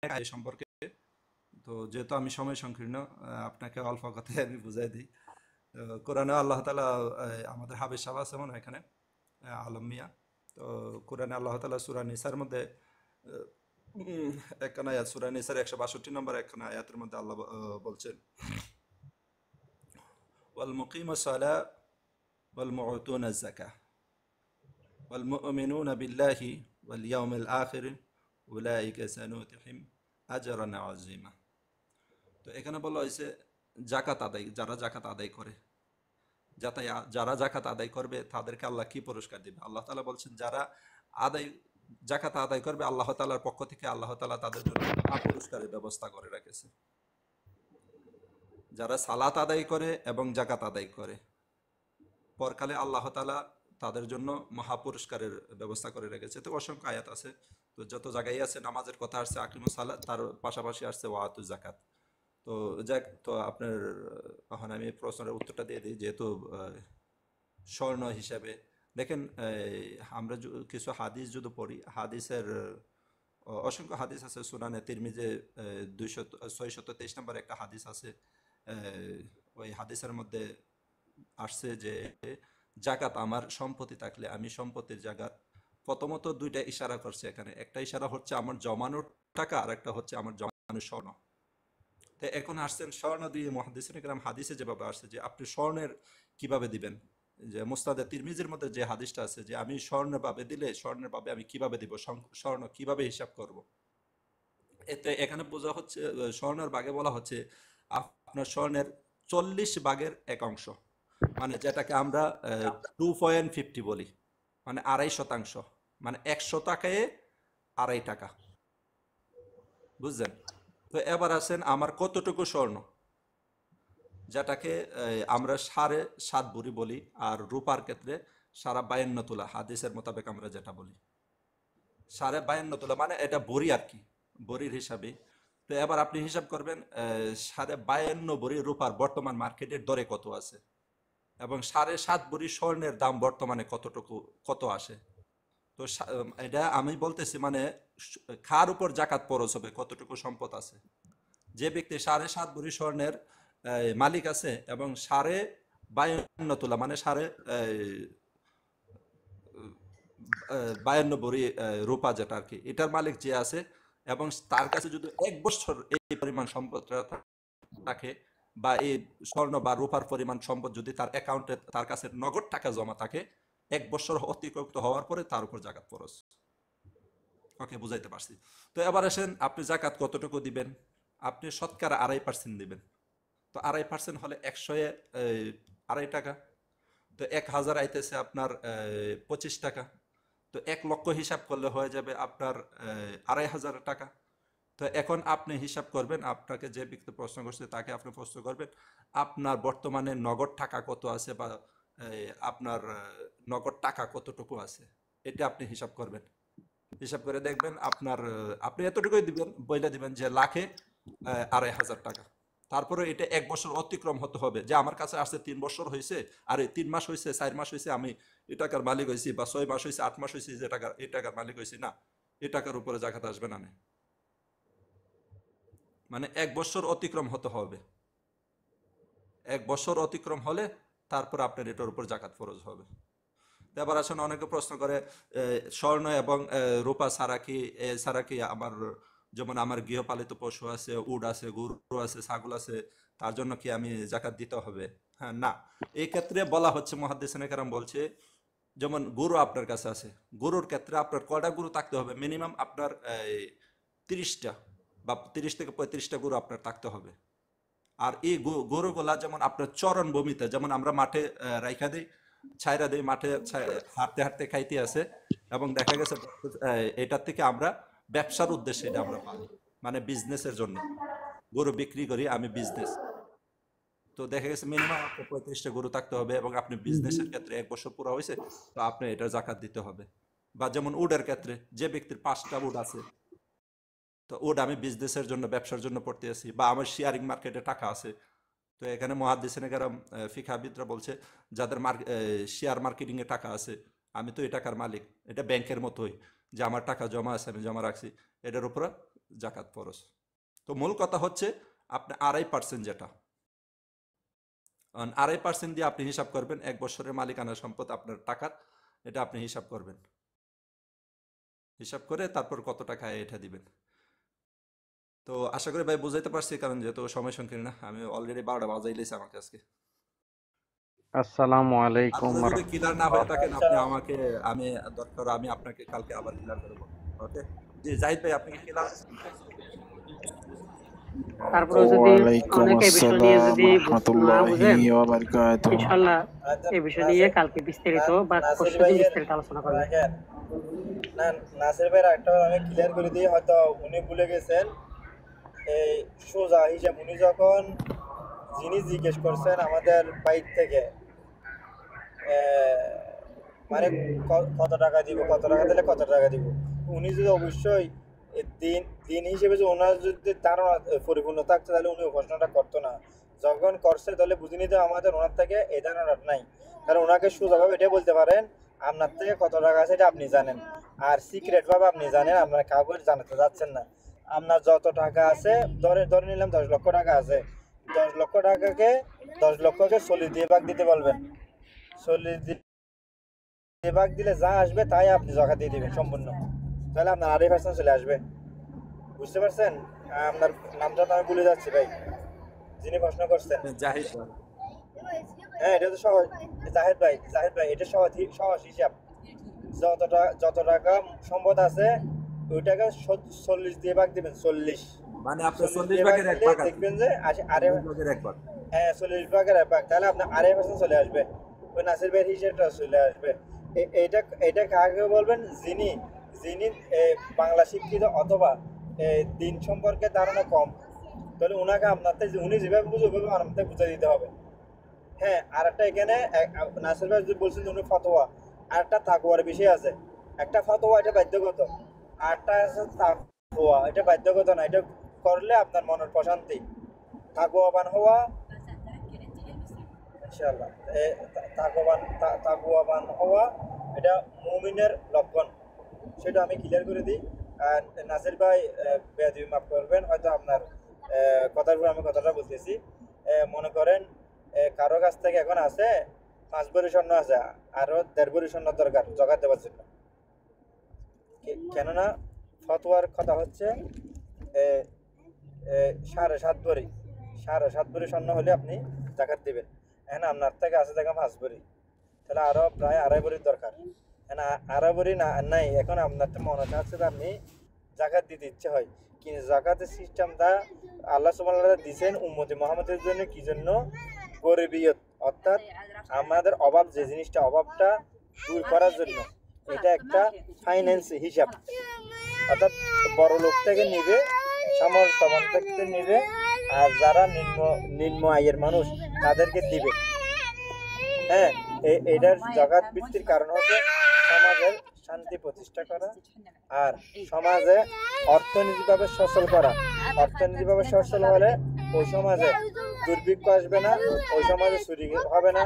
এই সম্পর্কে। তো যেহেতু আমি সময় সংকীর্ণ, আপনাকে অল্প কথায় আমি বুঝাই দিই। কোরআনে আল্লাহ তাআলা, আমাদের হাফেজ সাহেব আছে মনে হয় এখানে, আলম মিয়া। তো কোরআনে আল্লাহ তাআলা সূরা নিসার মধ্যে আহ, উম, একখানা আয়াত, সূরা নিসার 162 নম্বর একখানা আয়াতের মধ্যে আল্লাহ বলছেন, ওয়াল মুকিমাস সালাহ ওয়াল মুতুনাজ যাকাহ ওয়াল মুমিনুনা বিল্লাহি ওয়াল ইয়াউমিল আখির উলাইকা সানুতিহিম আজরান আযীমা। তো এখানে বলা হয়েছে জাকাত আদায়, যারা জাকাত আদায় করে, যাতে যারা জাকাত আদায় করবে তাদেরকে আল্লাহ কি পুরস্কার দিবে। আল্লাহ তাআলা বলছেন যারা আদায় জাকাত আদায় করবে, আল্লাহ তাআলার পক্ষ থেকে আল্লাহ তাআলা তাদের জন্য মহা পুরস্কারের ব্যবস্থা করে রেখেছে। যারা সালাত আদায় করে এবং জাকাত আদায় করে, পরকালে আল্লাহ তাআলা তাদের জন্য মহা পুরস্কারের ব্যবস্থা করে রেখেছে। তো অসংখ্য আয়াত আছে, তো যত জায়গায় আছে নামাজের কথা আসছে, আকিমুস সালাত, তার পাশাপাশি আসছে ওয়াতুজ জাকাত। তো যাক, তো আপনার এখন আমি প্রশ্নের উত্তরটা দিয়ে দিই। যেহেতু স্বর্ণ হিসাবে দেখেন, আমরা কিছু হাদিস যদি পড়ি, হাদিসের অসংখ্য হাদিস আছে। সুনানে তিরমিজে 623 নম্বর একটা হাদিস আছে। ওই হাদিসের মধ্যে আসছে যে জাকাত আমার সম্পত্তি থাকলে আমি সম্পত্তির জাকাত, প্রথমত দুইটা ইশারা করছে এখানে। একটা ইশারা হচ্ছে আমার জমানোর টাকা, আর একটা হচ্ছে আমার জমানোর স্বর্ণ। তো এখন আসছেন স্বর্ণ দিয়ে, মুহাদ্দিসিন কেরাম হাদিসে যেভাবে আসছে যে আপনি স্বর্ণের কিভাবে দিবেন, যে মুস্তাদে তিরমিজির মধ্যে যে হাদিসটা আছে যে আমি স্বর্ণের ভাবে দিলে স্বর্ণের ভাবে আমি কিভাবে দিব, স্বর্ণ কিভাবে হিসাব করব। এতে এখানে বোঝা হচ্ছে স্বর্ণের ভাগে বলা হচ্ছে আপনার স্বর্ণের 40 ভাগের 1 অংশ, মানে যেটাকে আমরা 2.50 বলি, মানে 2.5 শতাংশ, মানে 100 টাকায় 2.5 টাকা। বুঝলেন? তো এবার আসেন আমার কতটুকু স্বর্ণ, যেটাকে আমরা 7.5 ভরি বলি, আর রূপার ক্ষেত্রে 52 তোলা, হাদিসের মোতাবেক আমরা যেটা বলি 52 তোলা, মানে এটা ভরি আর কি, ভরির হিসাবে। তো এবার আপনি হিসাব করবেন 52.5 ভরি রূপার বর্তমান মার্কেটের দরে কত আছে, এবং 7.5 ভরি স্বর্ণের দাম বর্তমানে কতটুকু, কত আসে। তো এটা আমি বলতেছি মানে খার উপর জাকাত খরচ হবে, কতটুকু সম্পদ আছে। যে ব্যক্তি 7.5 ভরি স্বর্ণের মালিক আছে এবং 52 তোলা, মানে 52 ভরি রূপা যেটা আর কি, এটার মালিক যে আছে, এবং তার কাছে যদি 1 বছর এই পরিমাণ সম্পদ থাকে, বা এই স্বর্ণ বা রূপার পরিমাণ সম্পদ যদি তার অ্যাকাউন্টে, তার কাছে নগদ টাকা জমা থাকে, 1 বছর অতিরিক্ত হওয়ার পরে তার উপর জাকাত ফরজ। ওকে, বুঝাইতে পারছি। তো এবার আসেন আপনি জাকাত কতটুকু দিবেন। আপনি শতকরা 2.5% দিবেন। তো 2.5% হলে 100-এ 2.5 টাকা। তো 1,000 আইতেছে আপনার 25 টাকা। তো 1 লক্ষ হিসাব করলে হয়ে যাবে আপনার 2,500 টাকা। তো এখন আপনি হিসাব করবেন, আপনাকে যে ব্যক্তি প্রশ্ন করছে তাকে আপনি প্রশ্ন করবেন আপনার বর্তমানে নগদ টাকা কত আছে, বা আপনার নগদ টাকা কতটুকু আছে, এটা আপনি হিসাব করবেন। হিসাব করে দেখবেন আপনার আপনি এতটুকুই দিবেন, বইলে দিবেন যে লাখে 2,500 টাকা। তারপরে এটা 1 বছর অতিক্রম হতে হবে, যে আমার কাছে আসছে 3 বছর হয়েছে, আর 3 মাস হয়েছে, 4 মাস হয়েছে, আমি এ টাকার মালিক হয়েছি, বা 6 মাস হয়েছে, 8 মাস হয়েছে, যে টাকা এই টাকার মালিক হয়েছি না, এ টাকার উপরে জাকাত আসবে না। মানে 1 বছর অতিক্রম হতে হবে। 1 বছর অতিক্রম হলে তারপর আপনার এটার উপর জাকাত ফরজ হবে। এবার আসেন অনেকে প্রশ্ন করে স্বর্ণ এবং রূপা ছাড়া কি, ছাড়া কি আমার, যেমন আমার গৃহপালিত পশু আছে, উট আছে, গরু আছে, ছাগল আছে, তার জন্য কি আমি জাকাত দিতে হবে? হ্যাঁ, না। এই ক্ষেত্রে বলা হচ্ছে, মুহাদ্দিসিনে কেরাম বলছে, যেমন গরু আপনার কাছে আছে, গরুর ক্ষেত্রে আপনার কয়টা গরু থাকতে হবে, মিনিমাম আপনার 30টা বা 30 থেকে 35টা গরু আপনার থাকতে হবে। আর এই গরুগুলা যেমন আপনার চরণ ভূমিতে, যেমন আমরা মাঠে রাইখা দিই, ছাইরা দিই, মাঠে হাঁটতে হাঁটতে খাইতে আছে, এবং দেখা গেছে এটার থেকে আমরা ব্যবসার উদ্দেশ্যে এটা আমরা পালি, মানে বিজনেসের জন্য গরু বিক্রি করি আমি, বিজনেস। তো দেখা গেছে মিনিমাম আপনার 35টা গরু থাকতে হবে, এবং আপনি বিজনেসের ক্ষেত্রে 1 বছর পুরো হয়েছে, তো আপনি এটা জাকাত দিতে হবে। বা যেমন উডের ক্ষেত্রে, যে ব্যক্তির 5টা উড আছে, তো উড আমি বিজনেসের জন্য, ব্যবসার জন্য পড়তে আছি, বা আমার শেয়ারিং মার্কেটে টাকা আছে। তো এখানে মুহাদ্দিসিনে কেরাম ফিকহাবিদরা বলছে যাদের শেয়ার মার্কেটিং এ টাকা আছে, আমি তো এই টাকার মালিক, এটা ব্যাংকের মতোই, যে আমার টাকা জমা আছে, আমি জমা রাখছি, এটার উপরে জাকাত ফরজ। তো মূল কথা হচ্ছে আপনি 2.5% যেটা 2.5% দিয়ে আপনি হিসাব করবেন 1 বছরের মালিকানা সম্পদ আপনার টাকার, এটা আপনি হিসাব করবেন, হিসাব করে তারপর কত টাকা এটা দিবেন। তো আশা করি ভাই বুঝাইতে পারছি, কারণ যেহেতু সময় সংকীর্ণ, আমি অলরেডি 12টা বাজাই লেছি আমাকে আজকে। আসসালামু আলাইকুম আপনারা যদি ক্লিয়ার না হয়ে থাকেন আপনি আসসালাম। আমাকে, আমি দরকার আমি আপনাকে কালকে আবার ক্লিয়ার করবো। ওকে, জি জাহিদ ভাই আপনি কি ক্লিয়ার? তারপরেও যদি ওয়ালাইকুম অনেকে এই বিষয় নিয়ে আসসালাম যদি না রহমতুল্লাহি বুঝেন, ওয়া বারাকাতুহু। ইনশাল্লাহ আচ্ছা, এই বিষয় নিয়ে নাসির কালকে বিস্তারিত বা নাসির পরশু দিন ভাইয়ের বিস্তারিত আলোচনা করবো। রাখেন। না, নাসির ভাইয়ের একটা আমি ক্লিয়ার করে দিই, হয়তো উনি ভুলে গেছেন। এই সোজা হিসাব, উনি যখন জিনিস জিজ্ঞেস করছেন আমাদের বাইক থেকে, মানে কত টাকা দিব, কত টাকা দিলে কত টাকা দিব, উনি যদি অবশ্যই দিন দিন হিসেবে যে ওনার যদি ধারণা পরিপূর্ণ থাকতো তাহলে উনি ওই প্রশ্নটা করতো না। যখন করছে তাহলে বুঝে নিতে আমাদের ওনার থেকে এই ধারণাটা নাই। কারণ ওনাকে সোজাভাবে এটাই বলতে পারেন আপনার থেকে কত টাকা আছে এটা আপনি জানেন, আর সিক্রেট ভাবে আপনি জানেন, আপনার কাউকে জানাতে যাচ্ছেন না। আপনার যত টাকা আছে, ধরে ধরে নিলাম 10 লক্ষ টাকা আছে, 10 লক্ষ টাকাকে 10 লক্ষকে 40 দিয়ে ভাগ দিতে বলবেন। 40 দিয়ে ভাগ দিলে যা আসবে তাই আপনি জাকাত দিয়ে দিবেন সম্পূর্ণ, তাহলে আপনার 2.5% চলে আসবে। বুঝতে পারছেন? আপনার নামটা তো আমি ভুলে যাচ্ছি ভাই, যিনি প্রশ্ন করছেন। জাহিদ ভাই। হ্যাঁ, এটা তো সহজ। জাহেদ ভাই এটা সহজ সহজ হিসাব। যত টাকা সম্পদ আছে ওইটাকে 40 দিয়ে ভাগ দিবেন। 40 মানে আপনি 40 দিয়ে ভাগ ভাগের এক দিলে ভাগ আছে, দেখবেন যে 40 ভাগের এক ভাগ। হ্যাঁ 40 ভাগের এক ভাগ, তাহলে আপনার 2.5% চলে আসবে। ওই নাসির ভাইয়ের হিসাবটা চলে আসবে। এটা কাকে বলবেন? যিনি যিনি বাংলা শিক্ষিত অথবা দিন সম্পর্কে ধারণা কম, তাহলে ওনাকে আপনার উনি যেভাবে বুঝে ওইভাবে আপনাদের বুঝে দিতে হবে। হ্যাঁ, আর একটা এখানে নাসির ভাই যদি বলছেন উনি ফতোয়া, আর একটা তাকওয়ার বিষয় আছে। একটা ফতোয়া এটা বাধ্যগত, আর একটা আছে তাকওয়া, এটা বাধ্যগত না। এটা করলে আপনার মনের প্রশান্তি, তাকওয়াবান হওয়া ইনশাআল্লাহ। তাকওয়াবান হওয়া এটা মুমিনের লক্ষণ, সেটা আমি ক্লিয়ার করে দিই। আর নাসির ভাই বেয়াদবি মাফ করবেন, হয়তো আপনার কথার উপর আমি কথাটা বলতেছি। মনে করেন কারো কাছ থেকে এখন আছে 5 ভরি স্বর্ণ আছে, আরো 1.5 ভরি স্বর্ণ দরকার জগাত দেওয়ার জন্য। কেননা ফতোয়ার কথা হচ্ছে 7.5 ভরি স্বর্ণ হলে আপনি জাকাত দিবেন। এখন আপনার থেকে আছে দেখা 5 ভরি, তাহলে আরো প্রায় 2.5 ভরির দরকার। না 2.5 ভরি না নাই, এখন আপনার তো মনে হচ্ছে যে আপনি জাকাত দিতে ইচ্ছে হয়, কিন্তু জাকাতের সিস্টেমটা আল্লাহ সুবহানাহু ওয়া তাআলা দিয়েছেন উম্মতে মুহাম্মাদের জন্য, কি জন্য? গরিবিয়ত, অর্থাৎ আমাদের অভাব, যে জিনিসটা অভাবটা দূর করার জন্য। এটা একটা ফাইন্যান্স হিসাব, অর্থাৎ বড় লোক থেকে নিবে, সামর্থ্যবান থেকে নিবে, আর যারা নিম্ন আয়ের মানুষ তাদেরকে দিবে। হ্যাঁ, এটার জাকাত বৃত্তির কারণ হচ্ছে সমাজের শান্তি প্রতিষ্ঠা করা, আর সমাজে অর্থনৈতিকভাবে সচল করা। অর্থনৈতিকভাবে সচল হলে ওই সমাজে দুর্ভিক্ষ আসবে না, ওই সমাজে চুরি হবে না।